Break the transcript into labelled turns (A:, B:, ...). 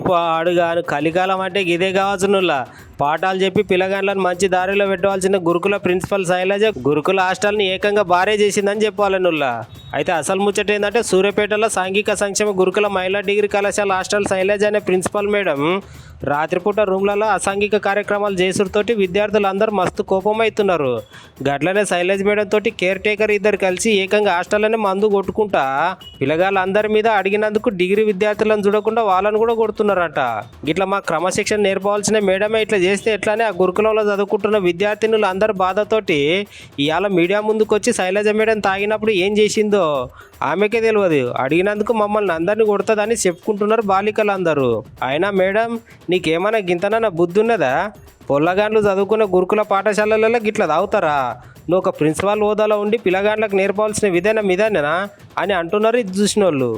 A: పాడుగాను కలికాలం అంటే ఇదే కావచ్చు నువ్వులా పాఠాలు చెప్పి పిల్లగాళ్ళని మంచి దారిలో పెట్టవలసిన గురుకుల ప్రిన్సిపల్ శైలజ గురుకుల హాస్టల్ని ఏకంగా బారే చేసిందని చెప్పాలి నువ్వులా. అయితే అసలు ముచ్చట ఏంటంటే సూర్యాపేటలో సాంఘిక సంక్షేమ గురుకుల మహిళా డిగ్రీ కళాశాల హాస్టల్ శైలజ అనే ప్రిన్సిపల్ మేడం రాత్రిపూట రూమ్లలో అసాంఘిక కార్యక్రమాలు చేసుడుతోటి విద్యార్థులు అందరూ మస్తు కోపమవుతున్నారు. గట్లనే శైలజ్ మేడం తోటి కేర్ టేకర్ ఇద్దరు కలిసి ఏకంగా హాస్టల్లోనే మందు కొట్టుకుంటా పిల్లగాళ్ళందరి మీద అడిగినందుకు డిగ్రీ విద్యార్థులను చూడకుండా వాళ్ళని కూడా కొడుతున్నారట. ఇట్లా మా క్రమశిక్షణ నేర్పవలసిన మేడమే ఇట్లా చేస్తే ఎట్లానే ఆ గురుకులంలో చదువుకుంటున్న విద్యార్థినులు అందరు బాధతోటి ఇవాళ మీడియా ముందుకు వచ్చి శైలజ మేడం తాగినప్పుడు ఏం చేసిందో ఆమెకే తెలియదు, అడిగినందుకు మమ్మల్ని అందరినీ కొడుతుందని చెప్పుకుంటున్నారు బాలికలు అందరూ. అయినా మేడం నీకేమైనా గింతనన్నా బుద్ధి ఉన్నదా? పొల్లగాండ్లు చదువుకున్న గురుకుల పాఠశాలలలో గిట్లా తాగుతారా? నువ్వు ఒక ప్రిన్సిపాల్ హోదాలో ఉండి పిల్లగాండ్లకు నేర్పవలసిన విధానం ఇదేనా అని అంటున్నారు ఇది చూసిన వాళ్ళు.